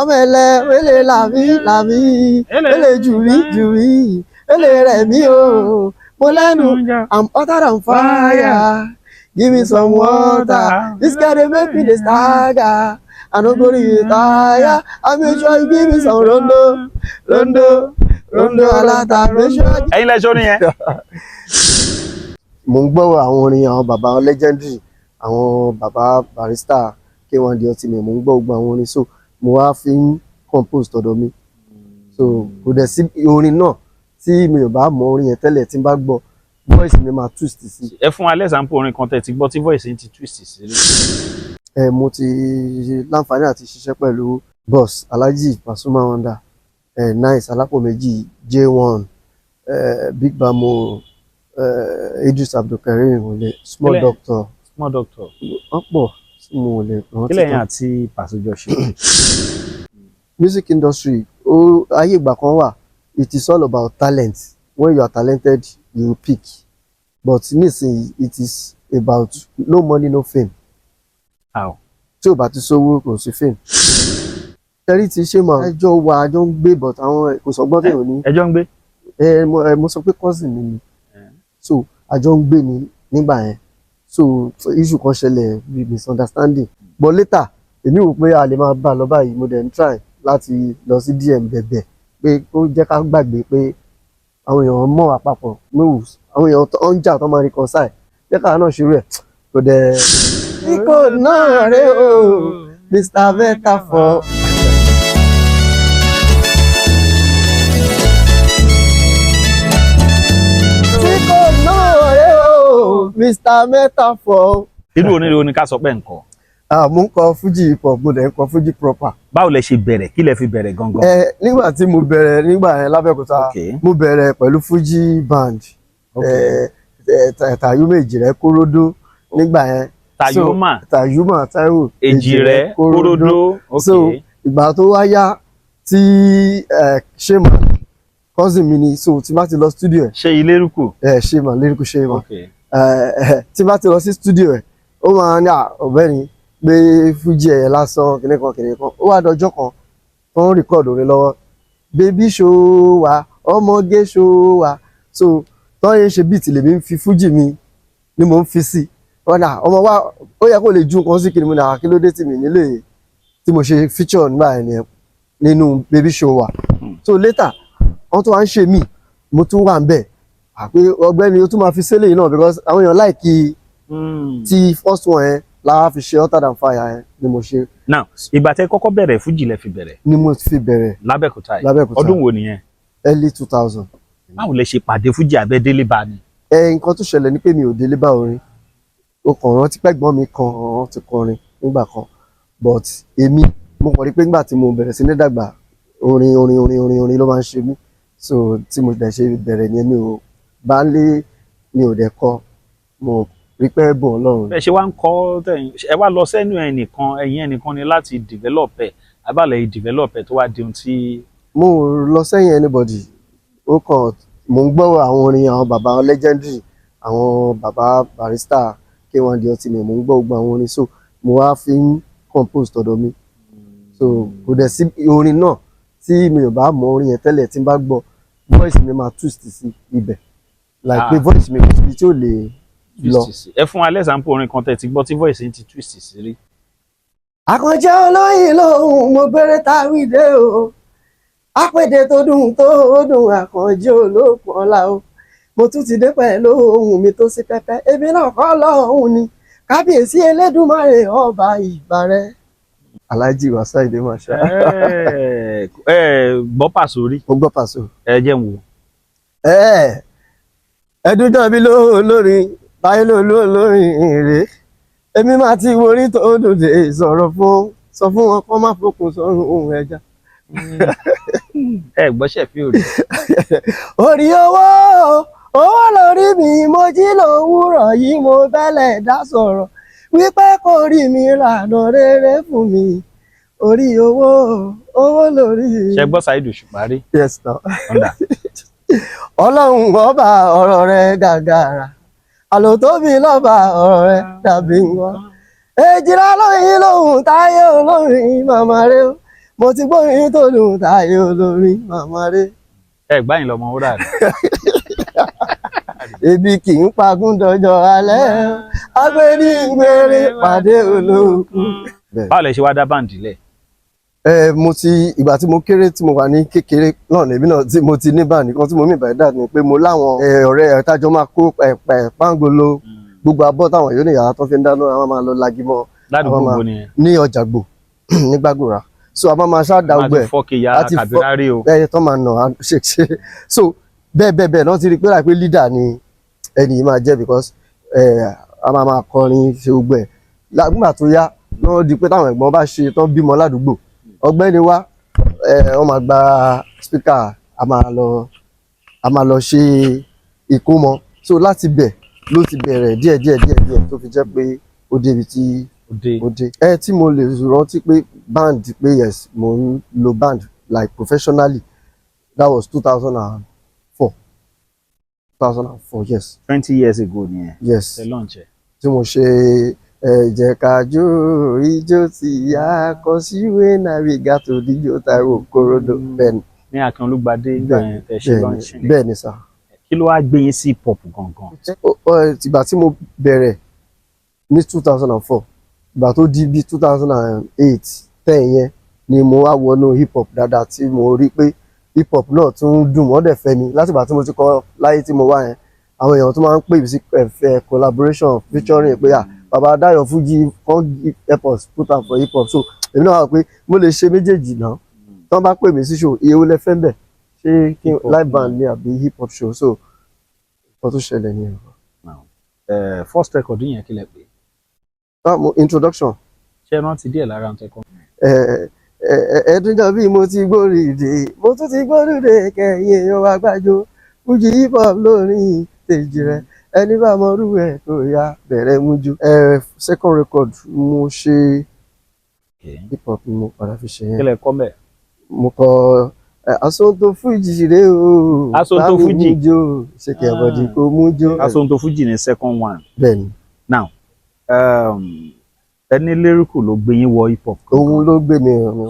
ọmọ ẹlẹ ele làbí làbí ele jùrí ele rẹ̀ mí o mo lẹ́nu I'm hotter than fire give me some water this guy dey make me dey stagger I no go retire I make sure you give me some rondo alata make sure. ẹ̀yin lẹ sọ nìyẹn. mo ń gbọ́ àwọn orin àwọn bàbá legendary àwọn bàbá barrister K1 the ultimate mo ń gbọ́ gbogbo àwọn orin so mo wá fi ń compose tọ̀dọ̀ mi so kò dẹ̀ sí orin náà tí mi ò bá mọ orin yẹn tẹ́lẹ̀ tí n bá gbọ́ voice mi máa twist sí. ẹ fún wa lẹ́sàmpù orin kan tẹ́ ti gbọ́ tí voice yín ti twist sí rí. mo ti láǹfààní àti ṣiṣẹ́ pẹ̀lú boss Alhaji Pasuma Wonder nice alápòméjì J1 Big Bamo Idris Abdulkarim wọlé small doctor wọ́n pọ̀ tí mo lè rántí. kílẹ̀ yẹn àti pàṣẹjọ ṣe. music industry ayé ìgbà kan wà it is all about talent when you are talented you pick but nísìnyí it is about no money no fame. tí o bá ti sówó kò sí fame. tẹ́rí ti ṣe mọ̀ ẹjọ́ wa ẹjọ́ ń gbé but àwọn kò sọgbọ́n tẹ̀yàn ní. ẹjọ́ ń gbé. mo sọ pé cousin mi ni so àjọ ń gbé ni nígbà yẹn so issue kan ṣẹlẹ̀ bí misunderstanding but later èmi wò pé a lè máa bá a lọ báyìí mo dẹ̀ ń try láti lọ sí DM bẹ̀bẹ̀ pé ó jẹ́ ká gbàgbé pé àwọn èèyàn mọ̀ àpapọ̀ moves àwọn èèyàn tó ń jà tó máa reconcile jẹ́ ká náà ṣerú ẹ̀ kò dẹ̀. T.Code náà rè o Mr. Metaphor. T.Code náà rè o Mr. Metaphor. irú onírin ká sọ pé nǹkan. mo ń kọ Fuji hip hop mo dẹ̀ ń kọ Fuji proper. báwo lẹ ṣe bẹ̀rẹ̀ kí lẹ fi bẹ̀rẹ̀ gangan. nígbà tí mo bẹ̀rẹ̀ nígbà yẹn lábẹ́òkúta mo bẹ̀rẹ̀ pẹ̀lú Fuji band Tayuma Èjìrẹ́ Kóródó nígbà yẹn. Tayuma Taiwo Èjìrẹ́ Kóródó. so ìgbà tó wá yá tí Shema cousin mi ni so tí bá ti lọ studio ẹ̀. ṣe ilérúkù. Shema lérúkù Shema tí bá ti lọ sí studio ẹ̀ ó máa ní ọ̀gbẹ́ni pé Fuji ẹ̀yẹ lásán kìnìkan ó wá dọjọ́ kan tó ń record orin lọ́wọ́ baby show wa ọmọge show wa so tó yẹn ṣe beat lèmi ń fi Fuji mi ni mò ń fi sí ọ̀nà ọmọ wa ó yẹ kó lè ju nǹkan sí kìnìún náà kí ló dé tí mi nílé tí mo ṣe feature nígbà yẹn nínú baby show wa so later wọ́n tún wá ń ṣe mí mo tún wà ń bẹ̀ àpé ọ̀gbẹ́ni ó tún máa fi sílẹ̀ yìí náà because àwọn èèyàn láìkí ti first one yẹn la fi ṣe hotter than fire yẹn ni mo ṣe. now ìgbà tẹ́ kọ́kọ́ bẹ̀rẹ̀ Fuji lẹ fi bẹ̀rẹ̀. ni mo fi bẹ̀rẹ̀. lábẹ́òkúta yìí ọdún wo nìyẹn. early 2000. báwo lẹ ṣe pàdé Fuji abẹ́ délé bá ni. nǹkan tó ṣẹlẹ̀ ni pé mi ò délé bá orin o kàn rántí pẹ́gbọ́n mi kan ti kọrin nígbà kan but èmi mo kàn rí pé nígbà tí mo bẹ̀rẹ̀ sí ní dàgbà orin ló máa ń ṣe mí so tí mo dẹ̀ ṣe bẹ̀rẹ̀ yẹn mi ò bá lé mi ò dẹ̀ kọ mo rí pé bọ̀ Ọlọ́run. ẹ ṣe wá ń kọ́ tẹ̀yìn ẹ wá lọ sẹ́nu ẹ̀yìn ẹnìkan ni láti develop ẹ̀ abálẹ̀ develop ẹ̀ tó wá di ohun tí. mo lọ sẹ́yìn anybody ó kàn mo ń gbọ́ àwọn orin àwọn bàbá legendary àwọn bàbá barrister K1 the ultimate mo ń gbọ́ gbogbo àwọn orin so mo wá fi ń compose tọ̀dọ̀ mi so kò dẹ̀ sí orin náà tí mi ò bá mọ orin yẹn tẹ́lẹ̀ tí n bá gbọ́ voice mi máa twist sí ibẹ̀ like pé voice mi kò síbi tí ò lè lọ. ẹ fún wa lẹ́sàmpù orin kan tẹ́ ti gbọ́ tí voice yín ti twist sí rí. àkànjẹ́ olóyin lòun mo bẹ̀rẹ̀ táwídé o àpèdè tó dùn àkànjẹ́ olókùn ọ̀la o mo tún ti dé pẹ̀lú ohùn mi tó sí pẹ́pẹ́ èmi náà kọ́ lọ́hùn ni kábíyèsí Elédùmarè ọba ìbàrẹ̀. Alhaji Wasaide Masha. gbọ́ pàṣọ rí. mo gbọ́ pàṣọ. ẹ jẹ́ n wò. ẹdún dàbí lórin báyìí lórin rè èmi máa ti worí tó dòde sọ fún wọn kó má fòkun sọrùn ohun ẹja. ẹ gbọ́sẹ̀ fi òrì. orí owó lórí mi mo jí lówùúrọ̀ yìí mo bẹ́lẹ̀ dá sọ̀rọ̀ wípé kò rí mi lànà rere fún mi orí owó lórí. ṣe gbọ́ Saheed Òṣùpá rí. yes na. ọlọ́run ọba ọ̀rọ̀ rẹ̀ gàgàrà àlò tóbi lọ́ba ọ̀rọ̀ rẹ̀ dàbí nǹkan èjìlá lóyìn lóhùn táyé olórin màmá rẹ mo ti gbọ́ yín tó dùn táyé olórin màmá rẹ̀. ẹ gbá yín lọmọ wúrà rẹ. Ebi kì í pagún dọjọ́ alẹ́ agbẹnigbèrè pàdé olókùn. báwo lẹ ṣe wá dá báǹdì lẹ̀? Mo ti ìgbà tí mo kéré tí mo wà ní kékeré náà lèmi náà tí mo ti ní báǹdì kan tí mo mì báyìí dà ní pé mo láwọn ọ̀rẹ́ tájọ máa kó pẹ̀pẹ̀ pángolo gbogbo abọ́ táwọn yóò ní yàrá tó fi ń dáná àwọn máa lọ lagi mọ́ ládùúgbò wo nìyẹn? ní Ọjàgbò ní Gbàgùrà. So a máa ṣáàdá ọgbẹ́ àti kàbírárì o tó máa nà ṣe so bẹ́ẹ̀ náà ti rí pé láìpẹ́ leader ni ẹni yìí máa jẹ́ because a máa kọrin ṣe gbogbo ẹ̀ nígbà tó yá náà di pé táwọn ẹ̀gbọ́n bá ṣe tán bímọ ládùúgbò ọ̀gbẹ́ni wa wọ́n máa gba speaker a máa lọ ṣe ìkómọ so láti bẹ̀ ló ti bẹ̀rẹ̀ díẹ̀ tó fi jẹ́ pé ó débi tí ó dé. Tí mo lè rántí pé band pé yes mo ń lo band like professionally that was 2004 yes. 20 years ago nìyẹn. Yes. ẹ launch ẹ. tí mo ṣe jẹ́ ká jó ijó tí a kọ síwé navigato díjó Táíwò Kòródò bẹ́ẹ̀ ni. ní Akínolúgbadé ìgbà yẹn tẹ ṣe launch ni. bẹ́ẹ̀ ni sà. kí ló wá gbé yín sí pop gangan? ìgbà tí mo bẹ̀rẹ̀ ní 2004 ìgbà tó di bí 2008 10 yẹn ni mo wá wọnú hip hop dáadáa tí mo rí pé hip hop náà tún dùn wọ́n dẹ̀ fẹ́ mi láti ìgbà tí mo ti kọ́ láyé tí mo wá yẹn àwọn èèyàn tó máa ń pè mí sí collaboration featuring pé bàbá Dáyọ̀ Fújì kan help us put am for hip hop so èmi náà wà pé mo lè ṣe méjèèjì náà tí wọ́n bá pè mí sí show iye wo lẹ fẹ́ bẹ̀ ṣé kí live band ni àbí hip hop show so nǹkan tó ṣẹlẹ̀ ní ẹ̀rọ. First record yẹn kí lẹ pè? Introduction. ṣé ẹ rántí díẹ̀ lára ọ̀tẹ̀ kan? Ẹ̀ẹ́dúnjọ́ bí mo ti gbóríde mo tún ti gbóríde kẹ̀yìn èèyàn wa gbájú Fújì hip hop lórin tèjì rẹ̀ ẹni bá mọ orú ẹ̀ tó yá bẹ̀rẹ̀ mújú. Second record mo ṣe hip hop ni mo padà fi ṣe yẹn. kí lẹ kọ mẹ? mo kọ Asonto Fújì rè o Asonto Fújì ṣèkè ẹ̀bọ̀dì kò mújó. Asonto Fújì ni second one. bẹ́ẹ̀ni. Now ẹni lyrical ló gbé yín wọ hip hop. òun ló gbé mi ràn mí.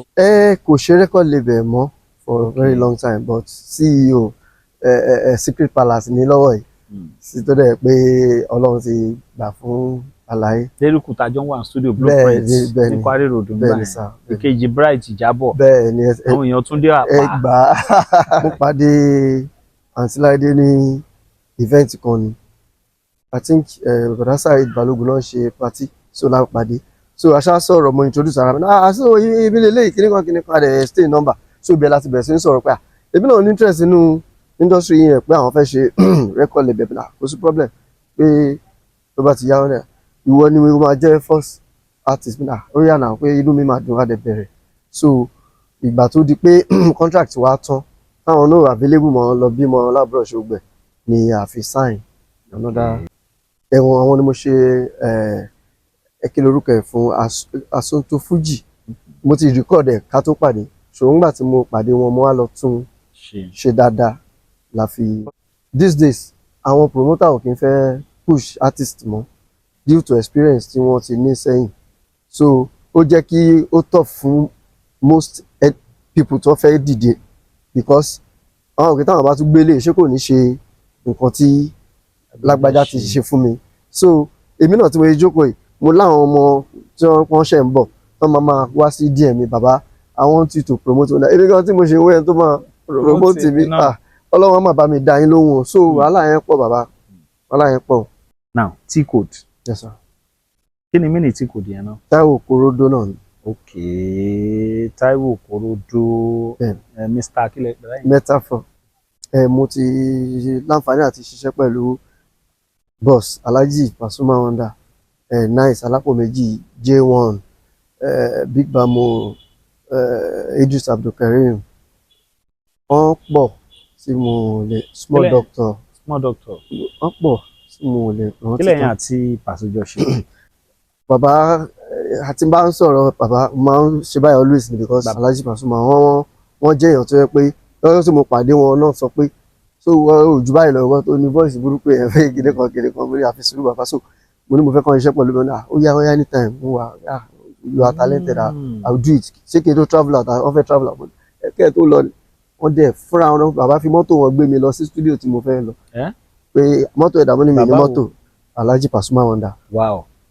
kò ṣe record label mọ́ for a very long time but CEO Secret Palace ní lọ́wọ́ yìí sí tó dẹ̀ pé Ọlọ́run ti gbà fún àlàyé. lyrical tajọ wà ní studio Blueprint ní Kwari Road nígbà yẹn ìkejì Bright Ìjábọ̀. bẹ́ẹ̀ni àwọn èèyàn tún dé àpá. gbà á mo pàdé Àǹtí Láìdé ní event kan ni I think Bọ̀dá Saheed Balógun náà ṣe party so la pàdé so aṣá sọ̀rọ̀ mo introduce ara mi so ibi lélẹ́yìí kíní kan rẹ̀ stay number so ibẹ̀ láti bẹ̀rẹ̀ sí ní sọ̀rọ̀ pé èmi náà ní interest nínú industry yẹn pé àwọn fẹ́ ṣe record label kò sí problem pé tó bá ti yá wọn ìwọ ni mo máa jẹ́ first artist mi ó yà náà pé inú mi máa dùn láti bẹ̀rẹ̀ so ìgbà tó di pé contract wa tán táwọn náà available mọ́ lọ bímọ lábúrò ṣògbẹ̀ ni àfi sign another ẹ̀wọ̀n àwọn ni mo ṣe ẹ̀kí lórúkọ ẹ̀ fún Asonto Fújì mo ti record ẹ̀ ká tó pàdé ṣùgbọ́n nígbà tí mo pàdé wọn mo wá lọ tún ṣe dáadáa la fi. These days àwọn promoter ò kí ń fẹ́ push artist mọ́ due to experience tí wọ́n ti ní sẹ́yìn so ó jẹ́ kí ó tough fún most people tó fẹ́ dìde because àwọn òkè táwọn bá tún gbélé ṣé kò ní ṣe nǹkan tí lágbájá ti ṣe fún mi so èmi náà tí mo yẹ jókòó yìí mo láwọn ọmọ tí wọ́n ṣẹ̀ ń bọ̀ wọ́n máa wá sí DM mi bàbá I want you to promote me èmi kan tí mo ṣe wẹ́n tó máa promote mi Ọlọ́run máa bá mi dá yín lóhùn so wàhálà yẹn pọ̀ bàbá wàhálà yẹn pọ̀. Now T.Code. Yes sir. kí ni mí ní T.Code yẹn náà? Táíwò Kòródò náà ni. ok Táíwò Kòródò Mr. akílẹ̀ metaphor mo ti láǹfààní àti ṣiṣẹ́ pẹ̀lú boss Alhaji Pasuma Wonder Nice Alápò Méjì J1 Big Bamo Idris Abdulkareem wọ́n pọ̀ tí mo lè small doctor wọ́n pọ̀ tí mo lè rántí. kí lẹ́yìn àti pàṣẹjọ ṣe? bàbá àti bá ń sọ̀rọ̀ bàbá máa ń ṣe báyìí always ni because Alhaji Pasuma wọ́n jẹ́ èèyàn tó yẹ pé lọ́jọ́ tí mo pàdé wọn náà sọ pé so ojú báyìí lọ́wọ́ tó ní voice burúkú ẹ̀ fẹ́ gidi kan mo ní àfi sùúrù bàbá so mo ní mo fẹ́ kọ́ iṣẹ́ pẹ̀lú mi náà ó yá anytime mo wà you are talented, I will do it. Ṣé kí n tó travel out, wọ́n fẹ́ travel out. Kẹ́ tó lọ wọ́n dẹ̀ fúnra wọn bàbá fi mọ́tò wọn gbé mi lọ sí studio tí mo fẹ́ lọ. Pé mọ́tò ẹ̀dá mo ní mi ní mọ́tò Alhaji Pasuma Wonder.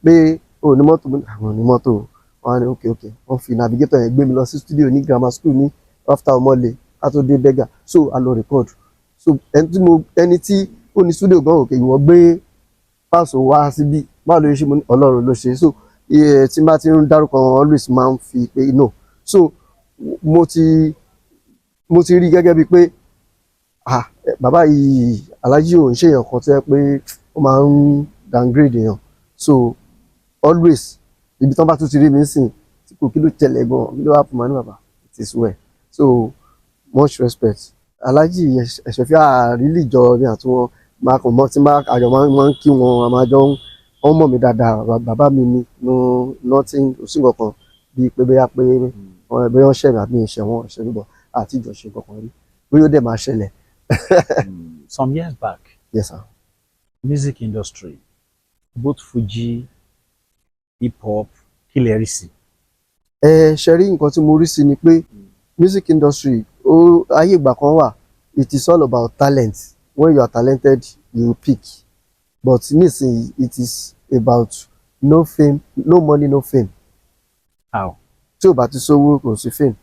Pé o ní mọ́tò àwọn ní mọ́tò wọn ní okay wọ́n fi navigator yẹn gbé mi lọ sí studio ní grammar school ní after Omole ká tó dé Bega, so a lọ record. So ẹni tí ó ní studio gan òkè ìwọ gbé pàṣọ wá síbí báwo ló ṣe mo ní Ọlọ́run ló ṣe. So tí n bá ti ń dárúkọ wọn always máa ń fi pé no. So mo ti rí gẹ́gẹ́ bíi pé bàbá yìí Alhaji ò ń ṣe èèyàn kan tó yẹ pé ó máa ń downgrade èèyàn. So always ibi tán bá tún ti rí mi sìn tí kò kí ló tẹ̀lé gan kí ló wà fún ma ní bàbá it is well. So much respect. Alhaji ẹ̀ṣẹ̀ fi àrílì jọ ní àtúwọ̀n máa kàn mọ́ tí àjọ máa ń kí wọn àmàjọ wọn mọ̀ mí dáadáa bàbá mi ni nothing òsín kankan bíi pé bóyá pé wọ́n ṣẹ̀ mí àbí ìṣẹ̀ wọn ṣẹ̀ níbọ̀ àti ìjọṣe kankan rí bóyá ó dẹ̀ máa ṣẹlẹ̀. Some years back. Yes, sir. Music industry, both Fuji, hip hop, kí lẹ rí sí? Ṣe rí nǹkan tí mo rí sí ni pé music industry ayé ìgbà kan wà it is all about talent. When you are talented you pick, but nísìnyí it is about no fame, no money, no fame. How? Tí o bá ti sówó kò sí fame,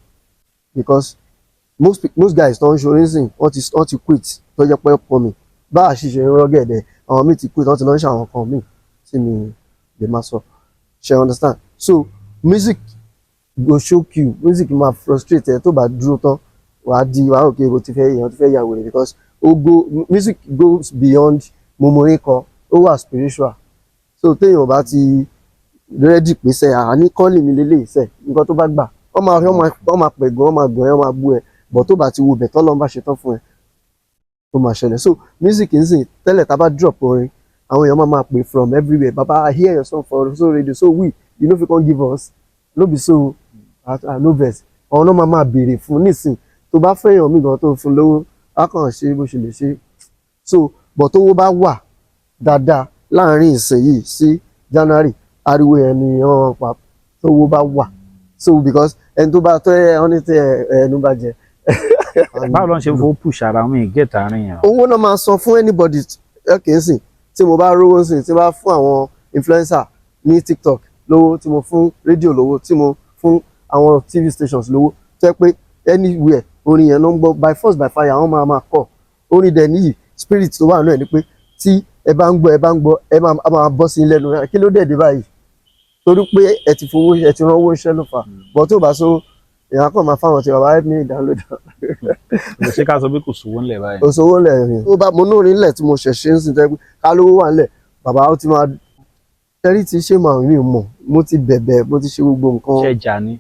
because most guys tó ń ṣe orin sìn wọ́n ti quit tó jẹ́ pé pọ̀ mi bá àṣìṣe rọ́gẹ̀dẹ̀ àwọn míì ti quit wọ́n ti lọ ń ṣe àwọn kan míì tí mi lè máa sọ. Ṣe understand? So music go shock you, music máa frustrate ẹ tó bá dúró tán wàá òkè o ti fẹ́ èèyàn ti fẹ́ yàwó rẹ̀, because music goes beyond momorin kan, ó wà spiritual. So téèyàn bá ti ready pé sẹ́ àní kọ́ọ̀lì mi lélẹ̀ sẹ́ nǹkan tó bá gbà wọ́n máa pẹ̀gàn wọ́n máa gbọ̀n ẹ́ wọ́n máa bú ẹ, but tó bá ti wo bẹ̀ tọ́lọ́run bá ṣe tán fún ẹ ó máa ṣẹlẹ̀. So music ń sìn tẹ́lẹ̀ tá a bá drop orin àwọn èèyàn máa pè from everywhere, baba I hear your song for so radio, so we you no fit come give us no be so no vex àwọn náà máa béèrè fún nísìn tó bá fẹ́ èèyàn mi gan tó fún lówó á kàn ṣe bó ṣe lè ṣe. So but owó bá wà dáadáa láàrin ìsìn yìí sí January ariwo ẹni ọ̀hún pa tó owó bá wà, so because ẹni tó bá tẹ́ ẹ ní tẹ́ ẹnu bá jẹ. Báwo ló ń ṣe fowó push ara mi get àárín yẹn? Owó náà máa san fún anybody kìí sìn tí mo bá rówó sìn tí mo bá fún àwọn influencer ní TikTok lówó, tí mo fún rédíò lówó, tí mo fún àwọn TV stations lówó, tẹ́ pé anywhere orin yẹn ló ń gbọ́ by force by fire àwọn máa kọ́ orin dẹ̀ níyì spirit tó wà náà ni pé tí ẹ bá ń gbọ́ ẹ máa bọ́ sí lẹ́nu kí ló dẹ̀ dé báyìí torí pé ẹ ti rán owó iṣẹ́ ló fà bọ́ tó bá so èèyàn kan máa fáwọn tí bàbá ní download. Ṣé ká sọ pé kò sówó ńlẹ̀ báyìí? Kò sówó ńlẹ̀ rìn tó bá mo ní orin ńlẹ̀ tí mo ṣẹ̀ṣẹ̀ ń sìn tẹ́ pé ká lówó wà ńlẹ̀ bàbá ó ti máa tẹ́rí ti ṣé màá rí mọ̀ mo ti bẹ̀bẹ̀ mo ti ṣe gbogbo nǹkan. Ṣé ẹja ni?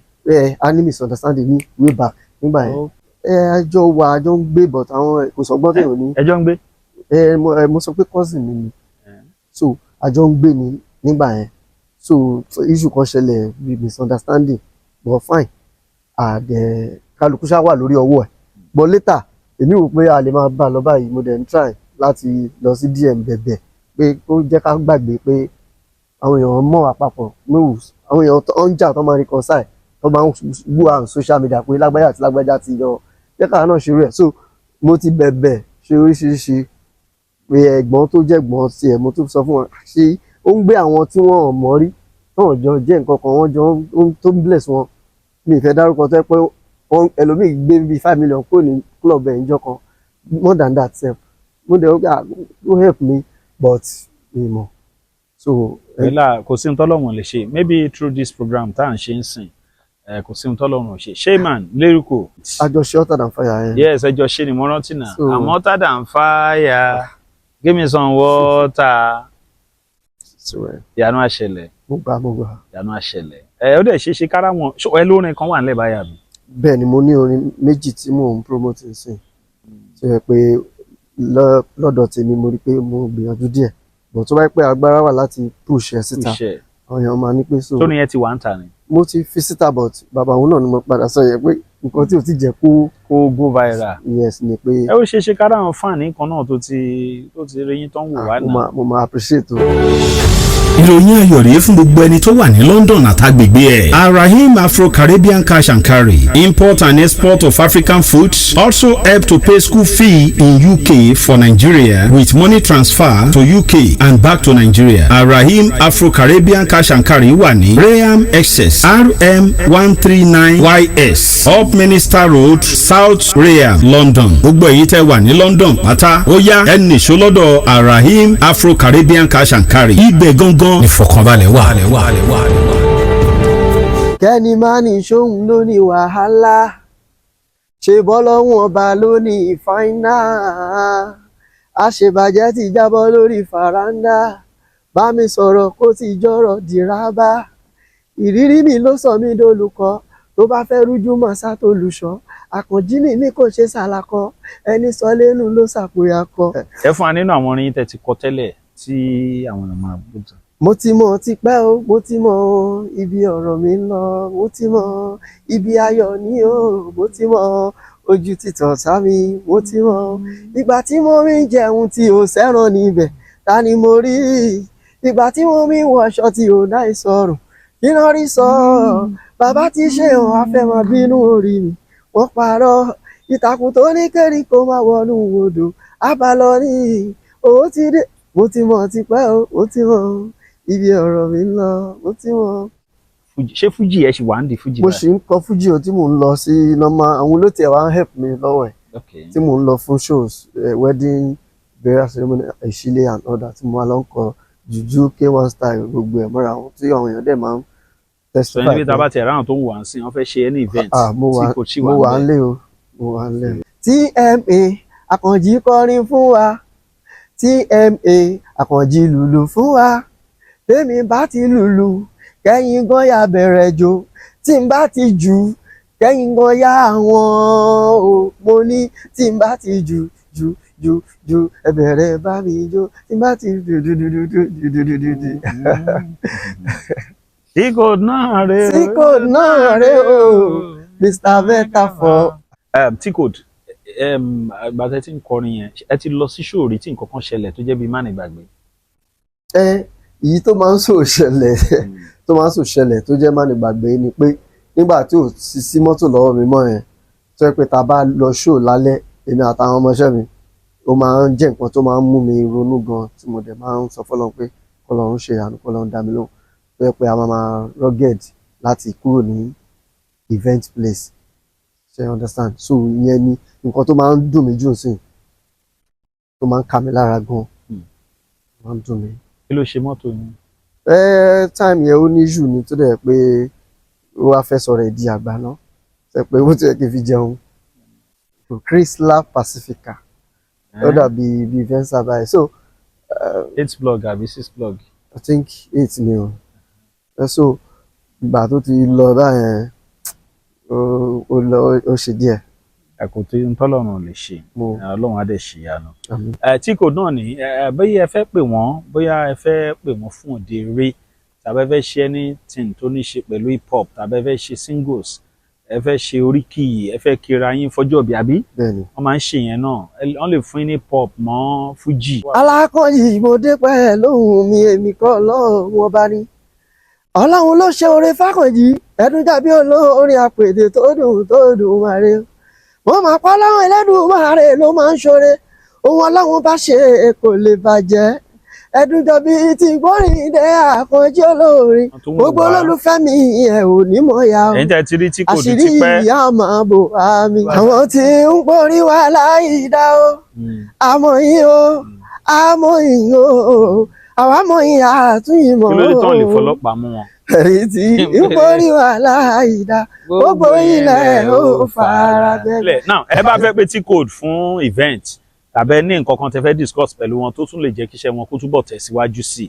A ní misunderstanding ní way back nígbà yẹn. Àjọ ń gbé but àwọn kò sọgbọ́n tèèyàn ní. Ẹjọ́ ń gbé? Mo sọ pé cousin mi ni, so àjọ ń gbé ni nígbà yẹn, so issue kan ṣẹlẹ̀ bí misunderstanding but fine kálukú ṣá wà lórí ọwọ́ ẹ̀ but later èmi rò pé a lè máa bá a lọ báyìí mo dẹ̀ ń try láti lọ sí DM bẹ̀bẹ̀ pé ó jẹ́ ká gbàgbé pé àwọn èèyàn mọ̀ àpapọ̀ moves àwọn èèyàn tó ń jà tó máa reconcile tó máa ń wú àwọn social media pé lágbájá àti lágbájá ti yọ jẹ́ káà náà ṣe rẹ̀. So mo ti bẹ̀bẹ̀ ṣe oríṣiríṣi pé ẹ̀gbọ́n tó jẹ́ ẹ̀gbọ́n tiẹ̀ mo tún sọ fún wọn ṣé ó ń gbé àwọn tí wọ́n mọ̀ rí náà jọ jẹ́ nǹkan kan wọ́n jọ tó ń bless wọn mi ìfẹ́ dárúkọ tó yẹ pé ẹlòmíì gbé bíi 5 million kó ní club ẹ̀ níjọ́ kan more than that sef mo dẹ̀ ó help me but mi mọ̀. So kò sí ohun tọ́lọ́run lè ṣe maybe through this program tá à ń ṣe ń sìn kò sí ohun tọ́lọ́run ṣe Shayman lyrical. àjọṣe hotter than fire. Yes ẹjọ ṣe ni mo rántí náà I'm hotter than fire give me some water. Ìyanu àṣẹlẹ̀. Mo gbà. Ìyanu àṣẹlẹ̀. Ó dẹ̀ ṣe kára wọn ẹ lórin kan wà nílẹ̀ báyà mi. Bẹ́ẹ̀ ni mo ní orin méjì tí mò ń promote nsìn tó yẹ pé lọ́dọ̀ tèmi mo rí pé mo gbìyànjú díẹ̀ but tó bá yẹ pé agbára wà láti push ẹ síta àwọn èèyàn máa ní pé so. Tó ní yẹn ti wà ń ta ni. Mo ti fi síta but bàbá òun náà ni mo padà sọ yẹ pé nǹkan tí ò ti jẹ́ kó go viral. Yes ni pé. Ẹ ó ṣe kára àwọn fan kan náà tó ti rí yín tó ń wò wá náà. Mo máa appreciate o. ìròyìn ayọ̀ rèé fún gbogbo ẹni tó wà ní London àtàgbègbè ẹ̀. Arahim Afro-Caribbean Cash and Carry, import and export of African foods, also help to pay school fee in UK for Nigeria with money transfer to UK and back to Nigeria. Arahim Afro-Caribbean Cash and Carry wà ní Graham Excess RM 139YS Up Minister Road, South Graham, London. Gbogbo èyí tẹ́ wà ní London pátá ó yá ẹni ìṣó lọ́dọ̀ Arahim Afro-Caribbean Cash and Carry. Ibẹ̀ gangan ìfọ̀kànbalẹ̀ wà. Kẹ́ni máa ní ṣóhun ló ní wàhálà, ṣe bọ́lọ́hún ọba ló ní ìfáínà, àṣebàjẹ́ ti jábọ́ lórí fàrándà, bá mi sọ̀rọ̀ kó ti jọ̀rọ̀ dìrábà. Ìrírí mi ló sọ mí dolùkọ́, tó bá fẹ́ rújú mọ̀ sátolùṣọ́, àkànjí ní kò ṣe sàlàkọ, ẹni sọ lẹ́nu ló ṣàpòyàkọ. Ẹ fún wa nínú àwọn orin tẹ́ ti kọ tẹ́lẹ̀ tí àwọn èèyàn máa gbọ́dọ̀. Mo ti mọ̀ tipẹ́ o, mo ti mọ̀ ibi ọ̀rọ̀ mi ń lọ, mo ti mọ̀ ibi ayọ̀ ni o, mo ti mọ̀ ojú títọ̀ sámi, mo ti mọ̀ ìgbà tí mo rí jẹun tí ò sẹ́ràn níbẹ̀, ta ni mo rí ìgbà tí mo rí wọṣọ tí ò dá ìsọ̀rùn, kí ló rí sọ bàbá tí ṣe hàn afẹ́mọ̀ bínú orí mi, wọ́n parọ́ ìtàkùn tó ní kẹ́rì kó má wọnú odò, àbálọ ní owó ti dé, mo ti mọ̀ tipẹ́ o, mo ti mọ̀ ibi ọ̀rọ̀ mi ń lọ, mo ti mọ̀. Ṣé fújì ẹ ṣì wà ń di fújì báyìí? Mo ṣì ń kọ fújì o tí mò ń lọ sí normal, àwọn olóòtú ẹ̀ wá ń help mi lọ́wọ́ ẹ̀ tí mò ń lọ fún shows, wedding, burial ceremony, ìṣílẹ̀ and all that, tí mo wá lọ ń kọ jùjú K1 style gbogbo ẹ̀ mọ́ra wọn tí àwọn èèyàn dẹ̀ máa ń testify. Sọ níbi tá a bá ti ráhùn tó ń wà ń sìn, wọ́n fẹ́ ṣe any event tí kò tí wà ń bẹ̀. Mo wà ń lé o, mo wà ń lé. TMA Àkànjí kọrin fún wa, TMA Àkànjí lùlù fún wa, tèmi bá ti lùlù kẹ́yìn gan ya bẹ̀rẹ̀ jó, tí n bá ti jù kẹ́yìn gan ya àwọn o, mo ní tí n bá ti jù ẹ bẹ̀rẹ̀ bá mi jó, tí n bá ti dù. T.Code náà rè o. T.Code náà rè o, Mr. Metaphor. T.Code, àgbàtẹ́ tí ń kọrin yẹn, ẹ ti lọ sí ṣòrí tí nǹkan kan ṣẹlẹ̀ tó jẹ́ bíi má ní gbàgbé? Èyí tó máa ń ṣẹlẹ̀ tó jẹ́ má ní gbàgbé ni pé nígbà tí ò sí mọ́tò lọ́wọ́ mi mọ́ yẹn, tó yẹ pé tá a bá lọ show lálẹ́, èmi àtàwọn ọmọọṣẹ́ mi, ó máa ń jẹ́ nǹkan tó máa ń mú mi ronú gan, tí mo dẹ̀ máa ń sọ fọ́lọ́run pé kọ́lọ́run ṣe àánú, kọ́lọ́run dá mi lóhùn, tó yẹ pé a máa rugged láti kúrò ní event place, ṣe understand? So ìyẹn ni nǹkan tó máa ń dùn mí jù sí, tó máa ń ká mi lára gan, máa ń dùn mí. Kí ló ṣe mọ́tò yín? Time yẹn ó ní jù ní tó dẹ̀ pé ó wá fẹ́ sọ̀rọ̀ ẹ̀ di àgbà náà, ṣe pé ó ti yẹ kí n fi jẹun. Chrysler Pacifica ó dàbí bíi Venza báyìí, so 8 plug àbí 6 plug? I think 8 ni o. So ìgbà tó ti lọ báyẹn ó ṣe díẹ̀. Ẹ̀kọ́ tó ń tọ́lọ́run lè ṣe, Ọlọ́run á dẹ̀ ṣe ìyanu. T.Code náà ní bóyá ẹ fẹ́ pè wọ́n, bóyá ẹ fẹ́ pè wọ́n fún òde eré, tàbí ẹ fẹ́ ṣe anything tó ní ṣe pẹ̀lú hip hop, tàbí ẹ fẹ́ ṣe singles, ẹ fẹ́ ṣe oríkì, ẹ fẹ́ kíra yín fọjọ́ bí àbí? Wọ́n máa ń ṣe yẹn náà, wọ́n lè fún yín ní pop mọ́ fújì. Alákọ̀yí mo dé pẹ́ lóhùn mi, èmi kọ́ Ọlọ́run ọba ni. Ọlọ́run ló ṣe oore f'Àkànjí, ẹdún dàbí olórin àpèdè tó dùn màre. Wọ́n máa pa láwọn Ẹlẹ́dùmarè ló máa ń ṣoore, ohun Ọlọ́run bá ṣe kò lè bàjẹ́. Ẹdún dàbí ti gbórin dé Àkànjí olórin, gbogbo olólùfẹ́ mi ẹ̀ ò ní mọ̀ ya o. Ẹ̀yin tẹ́ ti rí T.Code ti pẹ́. Àṣírí ìyá máa bò àmì. Àwọn tí ń porí wa láì dá o, àmọ́ yín o, àmọ́ yín o, àwa mọ̀ yín àtúnyìn mọ̀ o. Kí ló dé tán lè fọlọ́pàá mú wọn? Ẹ̀yin tí ń porí wa láì dá, gbogbo ilẹ̀ ó fara gbẹ́gbẹ́. Now ẹ bá fẹ́ pé T.Code fún event, tàbí ẹ ní nǹkan kan tẹ́ fẹ́ discuss pẹ̀lú wọn tó tún lè jẹ́ kí iṣẹ́ wọn kó túbọ̀ tẹ̀síwájú sí i,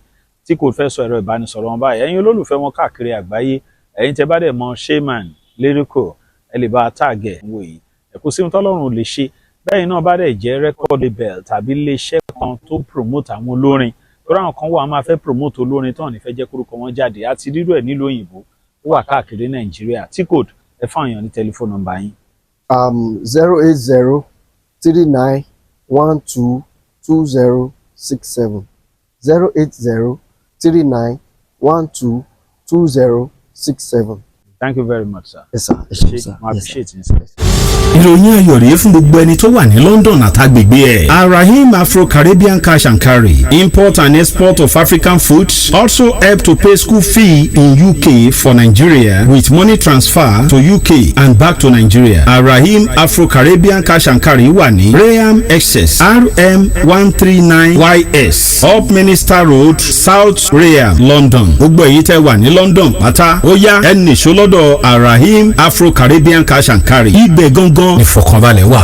T.Code fẹ́ sọ ẹ̀rọ ìbánisọ̀rọ̀ wọn báyìí. Ẹ̀yin olólùfẹ́ wọn káàkiri àgbáyé, ẹ̀yin tẹ́ bá dẹ̀ mọ̀ Shayman Lyrical, ẹ lè bá a tààgẹ̀ wò yìí. Ẹ kò sí ohun tọ́lọ́run lè ṣe. Bẹ́ẹ̀ náà bá dẹ̀ jẹ́ record label tàbí iléeṣẹ́ kan tó promote àwọn olórin, torí àwọn kan wà máa fẹ́ promote olórin tán ní fẹ́ jẹ́ kórúkọ wọn jáde, àti rírú ẹ̀ nílùú òyìnbó, ó wà káàkiri Nàìjíríà. T.Code, ẹ fáwọn èèyàn ní tẹlifóònù nọ́mbà yín. 08039122067 08039122067. 08039122067. Thank you very much, sir. Yes, sir. Yes, sir. I Yes, sir. appreciate it, sir. ìròyìn ayọ̀ rèé fún gbogbo ẹni tó wà ní London àtàgbègbè ẹ̀. Arahim Afro-Caribbean Cash and Carry, import and export of African foods, also help to pay school fee in UK for Nigeria with money transfer to UK and back to Nigeria. Arahim Afro-Caribbean Cash and Carry wà ní Rayham Excess RM 139YS Up Minister Road, South Rayham, London. Gbogbo èyí tẹ́ wà ní London pátá ó yá ẹnì ṣólọ́dọ̀ Arahim Afro-Caribbean Cash and Carry. Ibẹ̀ gangan ìfọ̀kànbalẹ̀ wà.